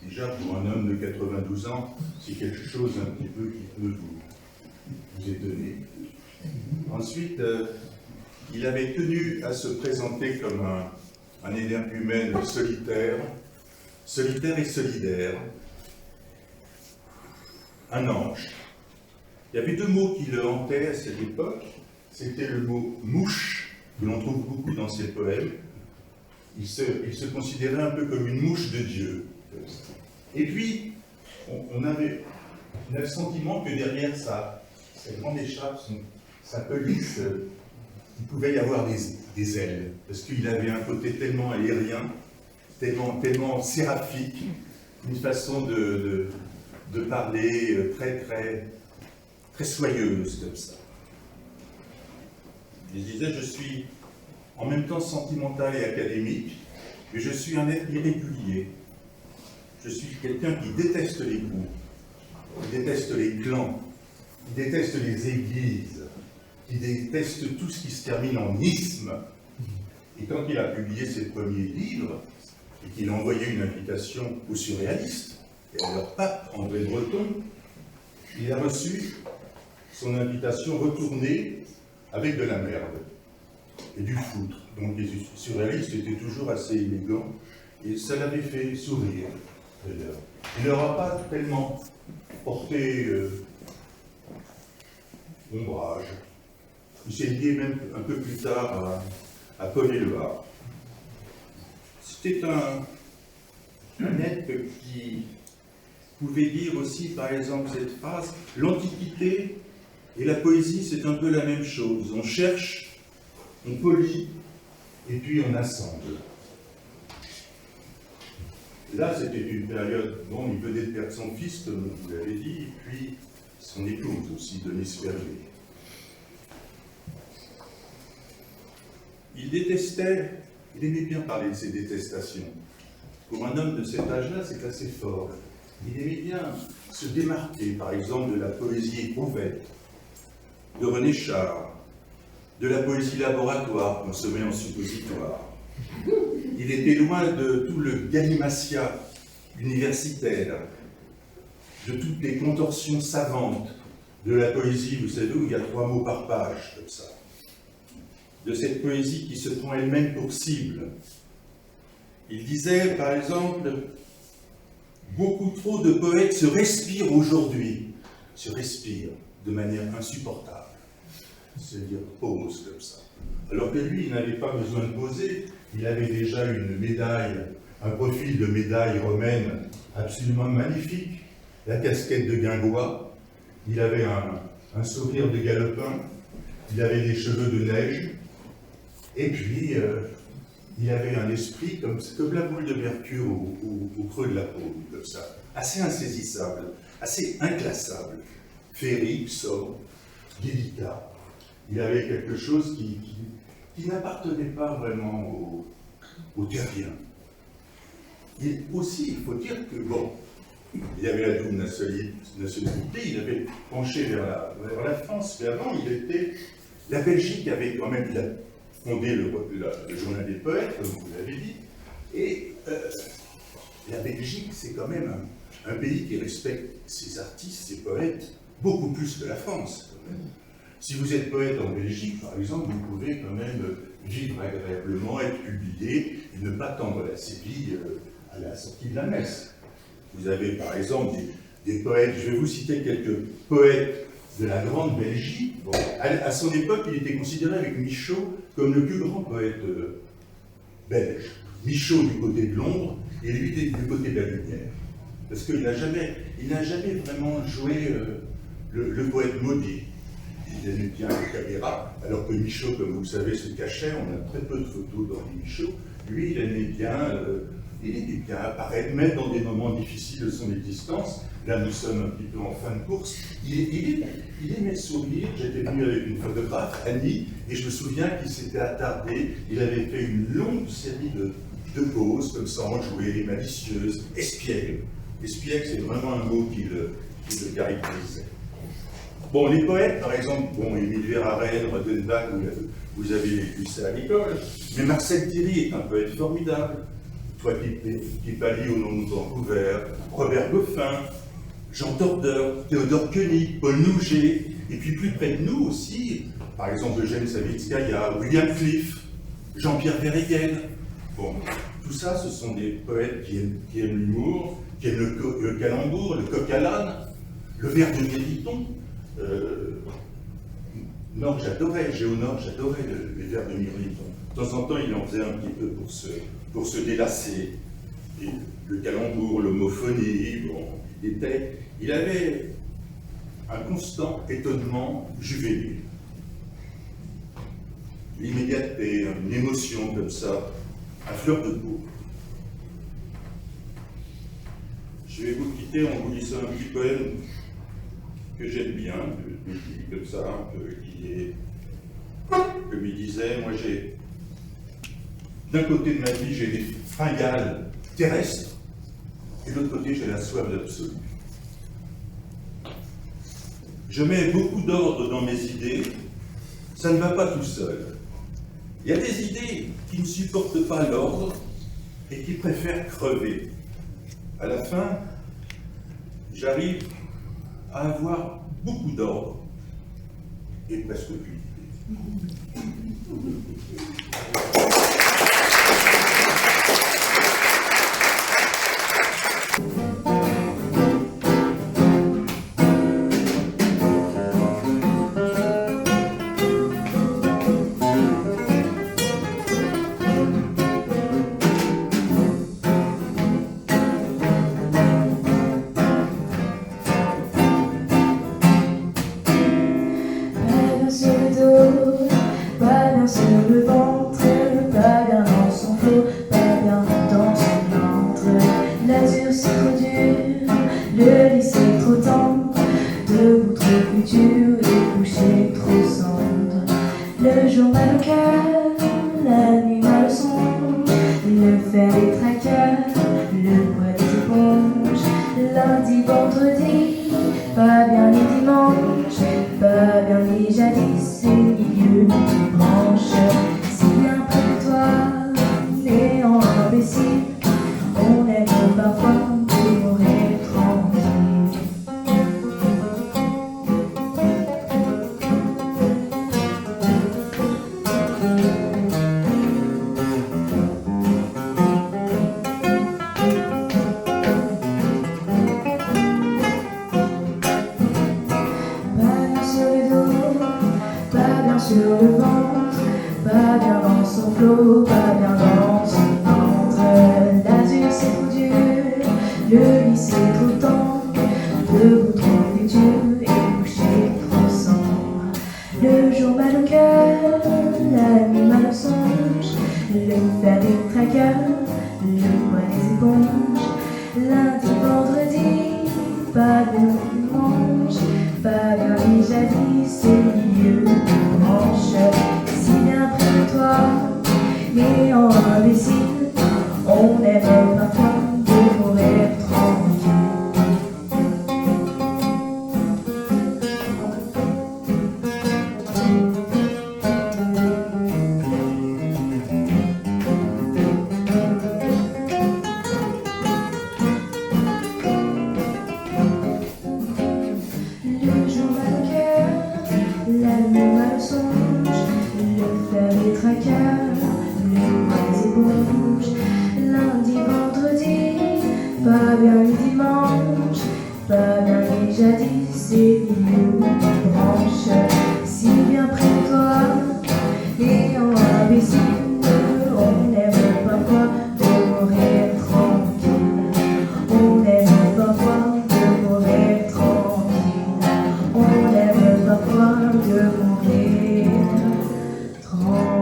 Déjà, pour un homme de 92 ans, c'est quelque chose un petit peu qui peut vous étonner. Ensuite, il avait tenu à se présenter comme un énergumène solitaire et solidaire, un ange. Il y avait 2 mots qui le hantaient à cette époque. C'était le mot « mouche », que l'on trouve beaucoup dans ses poèmes. Il se considérait un peu comme une mouche de Dieu. Et puis, on avait le sentiment que derrière sa grande écharpe, sa pelisse, il pouvait y avoir des ailes, parce qu'il avait un côté tellement aérien, tellement séraphique, une façon de parler très soyeuse comme ça. Il disait: je suis en même temps sentimental et académique, mais je suis un être irrégulier. Je suis quelqu'un qui déteste les cours, qui déteste les clans, qui déteste les églises, qui déteste tout ce qui se termine en isme. Et quand il a publié ses premiers livres, et qu'il a envoyé une invitation aux surréalistes et à leur pape, André Breton, il a reçu son invitation retournée avec de la merde et du foutre. Donc les surréalistes étaient toujours assez élégants et ça l'avait fait sourire, d'ailleurs. Il leur a pas tellement porté ombrage. Il s'est lié même un peu plus tard à Paul Éluard. C'était un être qui pouvait dire aussi, par exemple, cette phrase, l'Antiquité et la poésie, c'est un peu la même chose. On cherche, on polie, et puis on assemble. Là, c'était une période, bon, il venait de perdre son fils, comme vous l'avez dit, et puis son épouse aussi, Denise Ferrier. Il détestait, il aimait bien parler de ses détestations. Pour un homme de cet âge-là, c'est assez fort. Il aimait bien se démarquer, par exemple, de la poésie éprouvette, de René Char, de la poésie laboratoire qu'on se met en suppositoire. Il était loin de tout le galimatia universitaire, de toutes les contorsions savantes de la poésie, vous savez, où il y a 3 mots par page, comme ça. De cette poésie qui se prend elle-même pour cible. Il disait, par exemple, beaucoup trop de poètes se respirent aujourd'hui, se respirent de manière insupportable, c'est-à-dire pose comme ça. Alors que lui, il n'avait pas besoin de poser, il avait déjà une médaille, un profil de médaille romaine absolument magnifique, la casquette de guingois, il avait un sourire de galopin, il avait des cheveux de neige, et puis il avait un esprit comme la boule de mercure au creux de la paume, comme ça, assez insaisissable, assez inclassable, féerique, sobre, délicat. Il avait quelque chose qui n'appartenait pas vraiment au terrien. Aussi, il faut dire que, bon, il avait la double nationalité, il avait penché vers la France, mais avant, la Belgique avait quand même fondé le journal des poètes, comme vous l'avez dit, et la Belgique, c'est quand même un pays qui respecte ses artistes, ses poètes, beaucoup plus que la France, quand même. Si vous êtes poète en Belgique, par exemple, vous pouvez quand même vivre agréablement, être publié, et ne pas tendre la Séville à la sortie de la messe. Vous avez par exemple des poètes, je vais vous citer quelques poètes de la Grande Belgique. Bon, à son époque, il était considéré avec Michaud comme le plus grand poète belge. Michaud du côté de Londres et lui du côté de la lumière. Parce qu'il n'a jamais vraiment joué le poète maudit. Il aimait bien les caméras, alors que Michaud, comme vous le savez, se cachait. On a très peu de photos d'Henri Michaud. Lui, il aimait bien apparaître, même dans des moments difficiles de son existence. Là, nous sommes un petit peu en fin de course. Il aimait sourire. J'étais venu avec une photographe, Annie, et je me souviens qu'il s'était attardé. Il avait fait une longue série de poses, comme ça, enjouées, malicieuses, espiègles. Espiègle, c'est vraiment un mot qui le caractérisait. Bon, les poètes, par exemple, bon, Émile Verhaeren, Rodenbach, vous avez vu ça à l'école, mais Marcel Thierry est un poète formidable. Toi qui pâlis au nom de Vancouver, Robert Goffin, Jean Tordeur, Théodore Koenig, Paul Nouget, et puis plus près de nous aussi, par exemple Eugène Savitskaya, William Cliff, Jean-Pierre Verheyen. Bon, tout ça, ce sont des poètes qui aiment l'humour, qui aiment le calembour, le coq à l'âne, le vers de Mériton. Nord, Géonord, j'adorais les vers de Mériton. De temps en temps, il en faisait un petit peu pour se délasser. Et le calembour, l'homophonie, bon, il avait un constant étonnement juvénile. L'immédiateté, une émotion comme ça, à fleur de peau. Je vais vous quitter en vous lisant un petit poème que j'aime bien, comme ça, un peu, qui est, comme il disait, moi j'ai, d'un côté de ma vie, j'ai des fringales terrestres, et de l'autre côté, j'ai la soif d'absolu. Je mets beaucoup d'ordre dans mes idées, ça ne va pas tout seul. Il y a des idées qui ne supportent pas l'ordre et qui préfèrent crever. À la fin, j'arrive à avoir beaucoup d'ordre et presque plus d'idées. Le jour mal au cœur, la nuit mal au songe, le fer des traqueurs, le poids des éponges. Lundi, vendredi, pas bien les dimanches, pas bien les jadis, les milieux de branches. Si bien près de toi, néant imbécile, on aime parfois de mourir tranquille. Sur le ventre, pas bien dans son flot, pas bien dans son ventre. L'azur c'est trop dur, le lit c'est trop tendre, debout trop plus dur et couché trop sombre. Le jour mal au cœur, la nuit mal au songe, le fer des traqueurs, le poids des éponges. Lundi, vendredi, pas bien dimanche, pas bien les jadis, c'est milieu. Si bien près de toi, mais en imbécile, on aimerait parfois de mourir tranquille. Le jour mal au cœur, la nuit mal au songe, le fer des traqueurs, le poids des éponges. Lundi, vendredi, pas bien le dimanche, pas bien les jadis et milieu de branches. Si bien près de toi, et en imbécile, on aime parfois de mourir tranquille. On aime parfois de mourir tranquille. On aime parfois de mourir tranquille.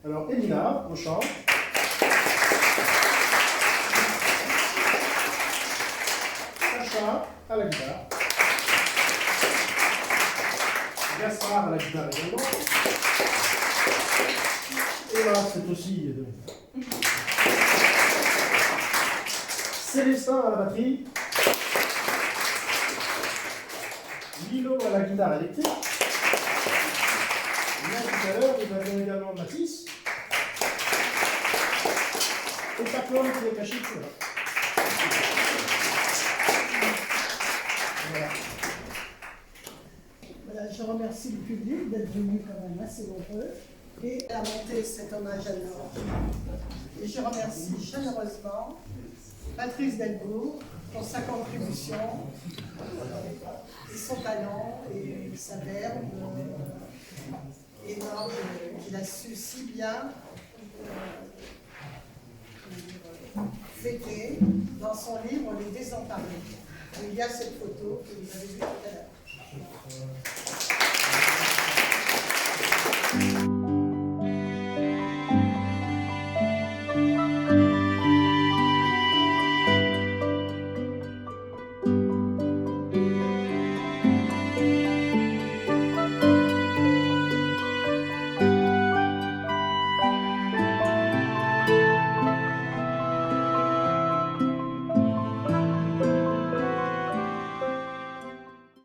Alors, Elina, au chant. Sacha, à la guitare. Gaspard à la guitare également. Et là, c'est aussi Célestin à la batterie. Lilo à la guitare électrique. Là, tout à l'heure, nous avions également Mathis. Et Paclon qui est caché tout là. Voilà. Voilà, je remercie le public d'être venu quand même assez nombreux et à monter cet hommage à Laure. Et je remercie chaleureusement Patrice Delbourg pour sa contribution, et son talent et sa verve énorme qu'il a su si bien fêter dans son livre Les Désemparés. Il y a cette photo que vous avez vue tout à l'heure.